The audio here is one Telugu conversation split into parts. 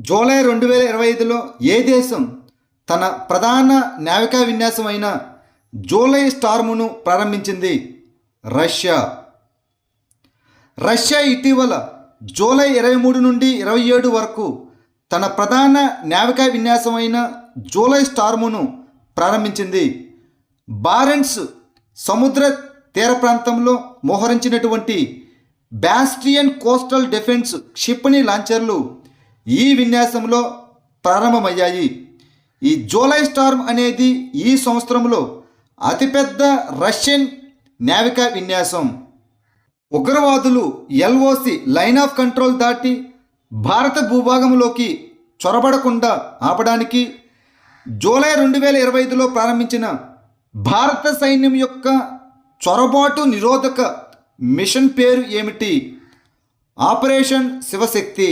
జూలై 2025లో ఏ దేశం తన ప్రధాన నావికా విన్యాసం అయిన జూలై స్టార్మ్ను ప్రారంభించింది? రష్యా. రష్యా ఇటీవల జూలై 23 నుండి 27 వరకు తన ప్రధాన నావికా విన్యాసం అయిన జూలై స్టార్మ్ను ప్రారంభించింది. బారెంట్స్ సముద్ర తీర ప్రాంతంలో మోహరించినటువంటి బాస్టియన్ కోస్టల్ డిఫెన్స్ క్షిపణి లాంచర్లు ఈ విన్యాసంలో ప్రారంభమయ్యాయి. ఈ జూలై స్టార్మ్ అనేది ఈ సంవత్సరంలో అతిపెద్ద రష్యన్ నావికా విన్యాసం. ఉగ్రవాదులు ఎల్ఓసి లైన్ ఆఫ్ కంట్రోల్ దాటి భారత భూభాగంలోకి చొరబడకుండా ఆపడానికి జూలై 2025లో ప్రారంభించిన భారత సైన్యం యొక్క చొరబాటు నిరోధక మిషన్ పేరు ఏమిటి? ఆపరేషన్ శివశక్తి.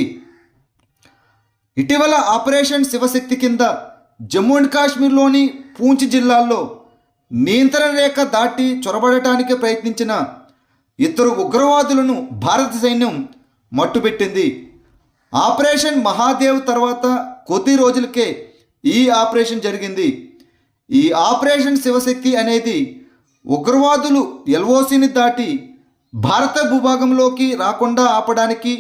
ఇటీవల ఆపరేషన్ శివశక్తి కింద జమ్మూ అండ్ కాశ్మీర్లోని పూంచ్ జిల్లాల్లో నియంత్రణ రేఖ దాటి చొరబడటానికి ప్రయత్నించిన ఇద్దరు ఉగ్రవాదులను భారత సైన్యం మట్టుబెట్టింది. ఆపరేషన్ మహాదేవ్ తర్వాత కొద్ది రోజులకే ఈ ఆపరేషన్ జరిగింది. ఈ ఆపరేషన్ శివశక్తి అనేది ఉగ్రవాదులు ఎల్ఓసిని దాటి భారత భూభాగంలోకి రాకుండా ఆపడానికి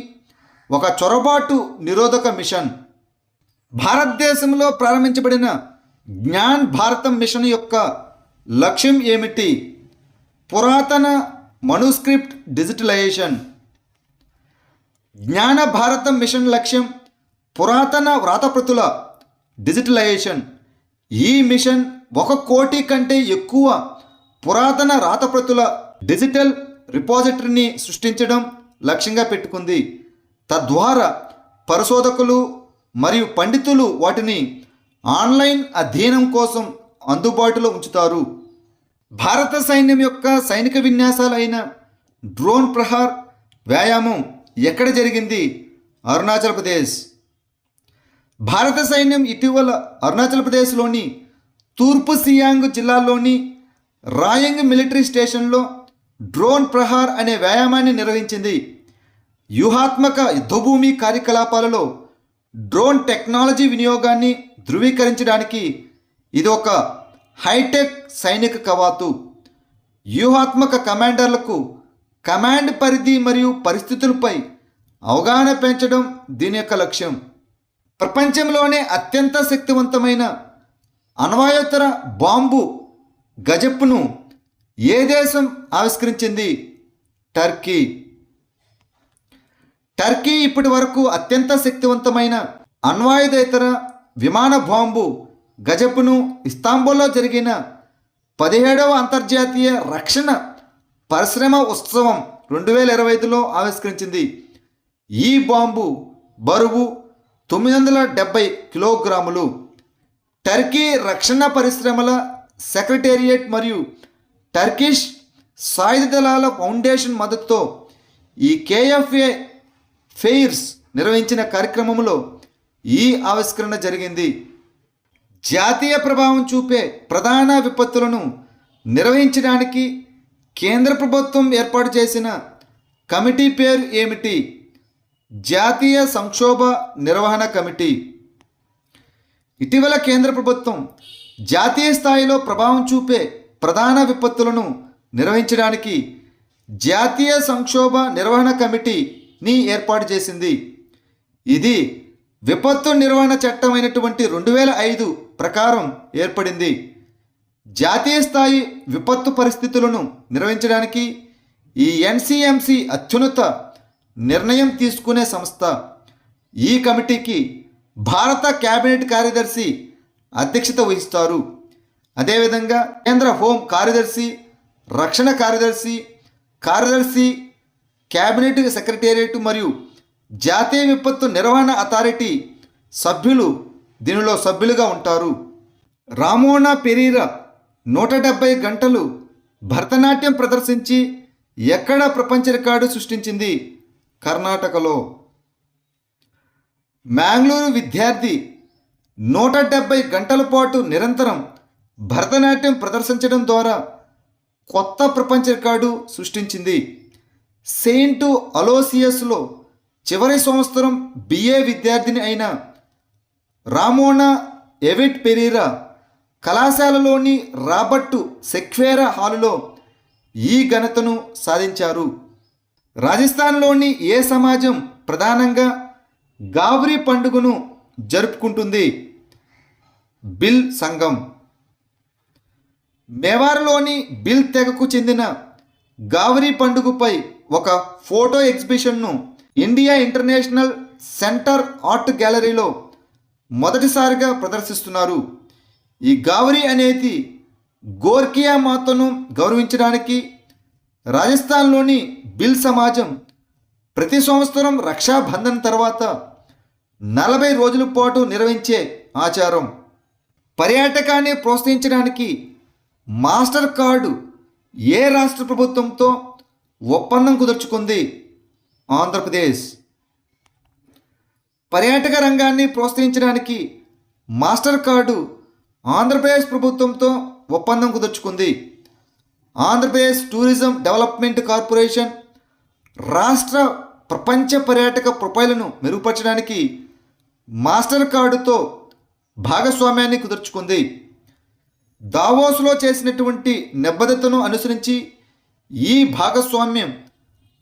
ఒక చొరబాటు నిరోధక మిషన్. భారతదేశంలో ప్రారంభించబడిన జ్ఞాన్ భారతం మిషన్ యొక్క లక్ష్యం ఏమిటి? పురాతన మనుస్క్రిప్ట్ డిజిటలైజేషన్. జ్ఞాన భారతం మిషన్ లక్ష్యం పురాతన వ్రాతప్రతుల డిజిటలైజేషన్. ఈ మిషన్ 1 కోటి కంటే ఎక్కువ పురాతన రాతప్రతుల డిజిటల్ రిపాజిటరీని సృష్టించడం లక్ష్యంగా పెట్టుకుంది. తద్వారా పరిశోధకులు మరియు పండితులు వాటిని ఆన్లైన్ అధ్యయనం కోసం అందుబాటులో ఉంచుతారు. భారత సైన్యం యొక్క సైనిక విన్యాసాలు అయిన డ్రోన్ ప్రహార్ వ్యాయామం ఎక్కడ జరిగింది? అరుణాచల్ ప్రదేశ్. భారత సైన్యం ఇటీవల అరుణాచల్ ప్రదేశ్లోని తూర్పు సియాంగ్ జిల్లాలోని రాయంగ్ మిలిటరీ స్టేషన్లో డ్రోన్ ప్రహార్ అనే వ్యాయామాన్ని నిర్వహించింది. వ్యూహాత్మక యుద్ధభూమి కార్యకలాపాలలో డ్రోన్ టెక్నాలజీ వినియోగాన్ని ధృవీకరించడానికి ఇది ఒక హైటెక్ సైనిక కవాతు. వ్యూహాత్మక కమాండర్లకు కమాండ్ పరిధి మరియు పరిస్థితులపై అవగాహన పెంచడం దీని యొక్క లక్ష్యం. ప్రపంచంలోనే అత్యంత శక్తివంతమైన అణ్వాయుతర బాంబు గజప్ను ఏ దేశం ఆవిష్కరించింది? టర్కీ. టర్కీ ఇప్పటి వరకు అత్యంత శక్తివంతమైన అణ్వాయుధేతర విమాన బాంబు గజప్ను ఇస్తాంబుల్లో జరిగిన 17వ అంతర్జాతీయ రక్షణ పరిశ్రమ ఉత్సవం 2025లో ఆవిష్కరించింది. ఈ బాంబు బరువు 970 కిలోగ్రాములు. టర్కీ రక్షణ పరిశ్రమల సెక్రటేరియట్ మరియు టర్కిష్ సాయుధ దళాల ఫౌండేషన్ మద్దతుతో ఈ కేఎఫ్ఏ ఫెయిర్స్ నిర్వహించిన కార్యక్రమంలో ఈ ఆవిష్కరణ జరిగింది. జాతీయ ప్రభావం చూపే ప్రధాన విపత్తులను నిర్వహించడానికి కేంద్ర ప్రభుత్వం ఏర్పాటు చేసిన కమిటీ పేరు ఏమిటి? జాతీయ సంక్షోభ నిర్వహణ కమిటీ. ఇటీవల కేంద్ర ప్రభుత్వం జాతీయ స్థాయిలో ప్రభావం చూపే ప్రధాన విపత్తులను నిర్వహించడానికి జాతీయ సంక్షోభ నిర్వహణ కమిటీని ఏర్పాటు చేసింది. ఇది విపత్తు నిర్వహణ చట్టం అయినటువంటి 2005 ప్రకారం ఏర్పడింది. జాతీయ స్థాయి విపత్తు పరిస్థితులను నిర్వహించడానికి ఈ ఎన్సిఎంసి అత్యున్నత నిర్ణయం తీసుకునే సంస్థ. ఈ కమిటీకి భారత కేబినెట్ కార్యదర్శి అధ్యక్షత వహిస్తారు. అదేవిధంగా కేంద్ర హోం కార్యదర్శి, రక్షణ కార్యదర్శి, కేబినెట్ సెక్రటేరియట్ మరియు జాతీయ విపత్తు నిర్వహణ అథారిటీ సభ్యులు దీనిలో సభ్యులుగా ఉంటారు. రామోనా పెరీరా 170 గంటలు భరతనాట్యం ప్రదర్శించి ఎక్కడ ప్రపంచ రికార్డు సృష్టించింది? కర్ణాటకలో. మ్యాంగ్లూరు విద్యార్థి 170 గంటల పాటు నిరంతరం భరతనాట్యం ప్రదర్శించడం ద్వారా కొత్త ప్రపంచ రికార్డు సృష్టించింది. సెయింట్ అలోసియస్లో చివరి సంవత్సరం బిఏ విద్యార్థిని అయిన రామోనా ఎవిట్ పెరీరా కళాశాలలోని రాబర్టు సెక్వేరా హాలులో ఈ ఘనతను సాధించారు. రాజస్థాన్లోని ఏ సమాజం ప్రధానంగా గావ్రీ పండుగను జరుపుకుంటుంది? బిల్ సంఘం. మేవార్లోని బిల్ తెగకు చెందిన గావ్రీ పండుగపై ఒక ఫోటో ఎగ్జిబిషన్ను ఇండియా ఇంటర్నేషనల్ సెంటర్ ఆర్ట్ గ్యాలరీలో మొదటిసారిగా ప్రదర్శిస్తున్నారు. ఈ గావ్రీ అనేది గోర్కియా మాతను గౌరవించడానికి రాజస్థాన్లోని బిల్ సమాజం ప్రతి సంవత్సరం రక్షాబంధన్ తర్వాత 40 రోజుల పాటు నిర్వహించే ఆచారం. పర్యాటకాన్ని ప్రోత్సహించడానికి మాస్టర్ కార్డు ఏ రాష్ట్ర ప్రభుత్వంతో ఒప్పందం కుదుర్చుకుంది? ఆంధ్రప్రదేశ్. పర్యాటక రంగాన్ని ప్రోత్సహించడానికి మాస్టర్ కార్డు ఆంధ్రప్రదేశ్ ప్రభుత్వంతో ఒప్పందం కుదుర్చుకుంది. ఆంధ్రప్రదేశ్ టూరిజం డెవలప్మెంట్ కార్పొరేషన్ రాష్ట్ర ప్రపంచ పర్యాటక ప్రొఫైల్ను మెరుగుపరచడానికి మాస్టర్ కార్డుతో భాగస్వామ్యాన్ని కుదుర్చుకుంది. దావోస్లో చేసినటువంటి నిబద్ధతను అనుసరించి ఈ భాగస్వామ్యం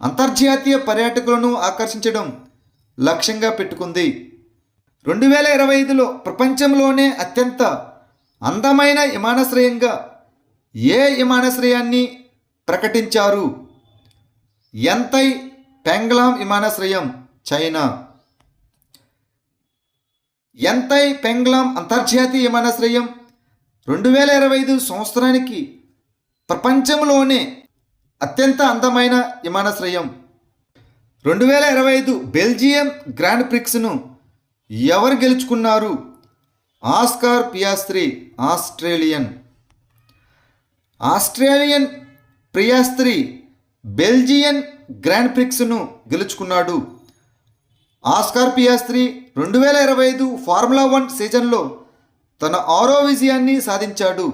అంతర్జాతీయ పర్యాటకులను ఆకర్షించడం లక్ష్యంగా పెట్టుకుంది. 2025లో ప్రపంచంలోనే అత్యంత అందమైన విమానాశ్రయంగా ఏ విమానాశ్రయాన్ని ప్రకటించారు? ఎంతై పెంగ్లాం విమానాశ్రయం, చైనా. ఎంతై పెంగ్లాం అంతర్జాతీయ విమానాశ్రయం 2025 సంవత్సరానికి ప్రపంచంలోనే అత్యంత అందమైన విమానాశ్రయం. 2025 బెల్జియం గ్రాండ్ ప్రిక్స్ను ఎవరు గెలుచుకున్నారు? Oscar Piastri, Australian పియాస్త్రీ Belgian grand ప్రిక్స్ను గెలుచుకున్నాడు. ఆస్కార్ పియాస్త్రీ 2025 ఫార్ములా 1 సీజన్లో తన 6వ విజయాన్ని సాధించాడు.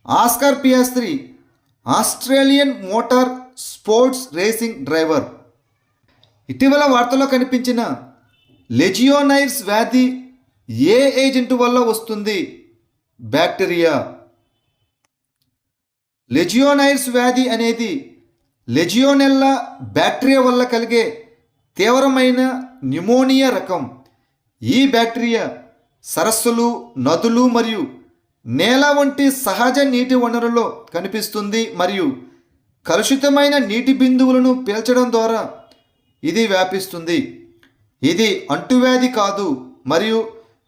Oscar Piastri Australian motor sports racing driver. ఇటీవల వార్తల్లో కనిపించిన లెజియోనైర్స్ వ్యాధి ఏ ఏజెంట్ వల్ల వస్తుంది? బ్యాక్టీరియా. లెజియోనైర్స్ వ్యాధి అనేది లెజియోనెల్లా బ్యాక్టీరియా వల్ల కలిగే తీవ్రమైన న్యూమోనియా రకం. ఈ బ్యాక్టీరియా సరస్సులు, నదులు మరియు నేల వంటి సహజ నీటి వనరుల్లో కనిపిస్తుంది మరియు కలుషితమైన నీటి బిందువులను పీల్చడం ద్వారా ఇది వ్యాపిస్తుంది. ఇది అంటువ్యాధి కాదు మరియు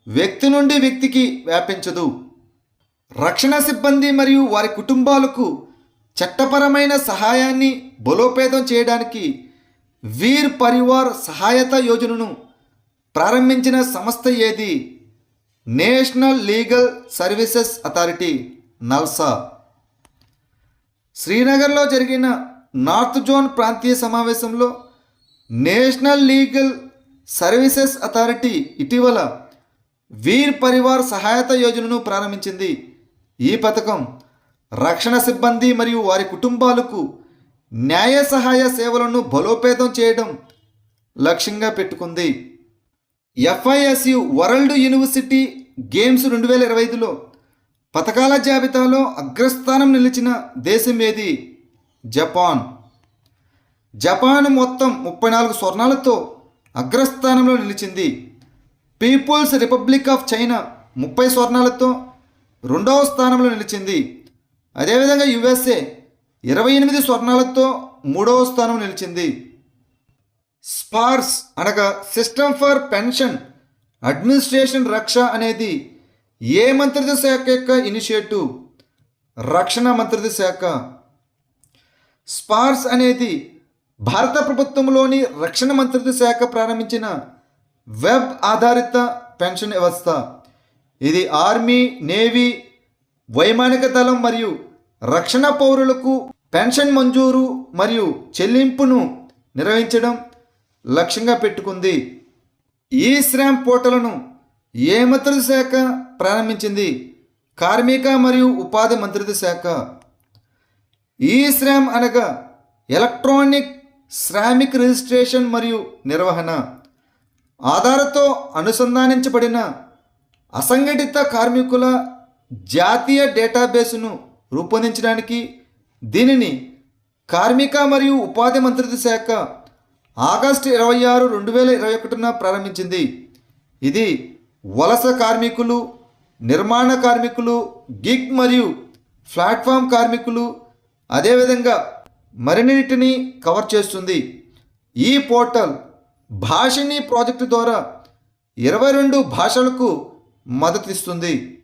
వ్యక్తి నుండి వ్యక్తికి వ్యాపించదు. రక్షణ సిబ్బంది మరియు వారి కుటుంబాలకు చట్టపరమైన సహాయాన్ని బలోపేతం చేయడానికి వీర్ పరివార్ సహాయత యోజనను ప్రారంభించిన సంస్థ ఏది? National Legal Services Authority, NALSA. శ్రీనగర్లో జరిగిన నార్త్ జోన్ ప్రాంతీయ సమావేశంలో నేషనల్ లీగల్ సర్వీసెస్ అథారిటీ ఇటీవల వీర్ పరివార్ సహాయత యోజనను ప్రారంభించింది. ఈ పథకం రక్షణ సిబ్బంది మరియు వారి కుటుంబాలకు న్యాయ సహాయ సేవలను బలోపేతం చేయడం లక్ష్యంగా పెట్టుకుంది. FISU వరల్డ్ యూనివర్సిటీ గేమ్స్ 2025లో పథకాల జాబితాలో అగ్రస్థానం నిలిచిన దేశం ఏది? జపాన్. జపాన్ మొత్తం 34 స్వర్ణాలతో అగ్రస్థానంలో నిలిచింది. పీపుల్స్ రిపబ్లిక్ ఆఫ్ చైనా 30 స్వర్ణాలతో 2వ స్థానంలో నిలిచింది. అదేవిధంగా USA 28 స్వర్ణాలతో 3వ స్థానం నిలిచింది. స్పార్స్ అనగా సిస్టమ్ ఫర్ పెన్షన్ అడ్మినిస్ట్రేషన్ రక్ష అనేది ఏ మంత్రిత్వ శాఖ యొక్క ఇనిషియేటివ్? రక్షణ మంత్రిత్వ శాఖ. స్పార్స్ అనేది భారత ప్రభుత్వంలోని రక్షణ మంత్రిత్వ శాఖ ప్రారంభించిన వెబ్ ఆధారిత పెన్షన్ వ్యవస్థ. ఇది ఆర్మీ, నేవీ, వైమానిక దళం మరియు రక్షణ పౌరులకు పెన్షన్ మంజూరు మరియు చెల్లింపును నిర్వహించడం లక్ష్యంగా పెట్టుకుంది. ఈ శ్రామ్ పోర్టల్ను ఏ మంత్రిత్వ శాఖ ప్రారంభించింది? కార్మిక మరియు ఉపాధి మంత్రిత్వ శాఖ. ఈ శ్రామ్ అనగా ఎలక్ట్రానిక్ శ్రామిక్ రిజిస్ట్రేషన్ మరియు నిర్వహణ. ఆధార్తో అనుసంధానించబడిన అసంఘటిత కార్మికుల జాతీయ డేటాబేస్ను రూపొందించడానికి దీనిని కార్మిక మరియు ఉపాధి మంత్రిత్వ శాఖ ఆగస్టు 26, 2021 ప్రారంభించింది. ఇది వలస కార్మికులు, నిర్మాణ కార్మికులు, గిగ్ మరియు ప్లాట్ఫామ్ కార్మికులు, అదేవిధంగా మరిన్నిటిని కవర్ చేస్తుంది. ఈ పోర్టల్ భాషిణి ప్రాజెక్టు ద్వారా 22 భాషలకు మద్దతిస్తుంది.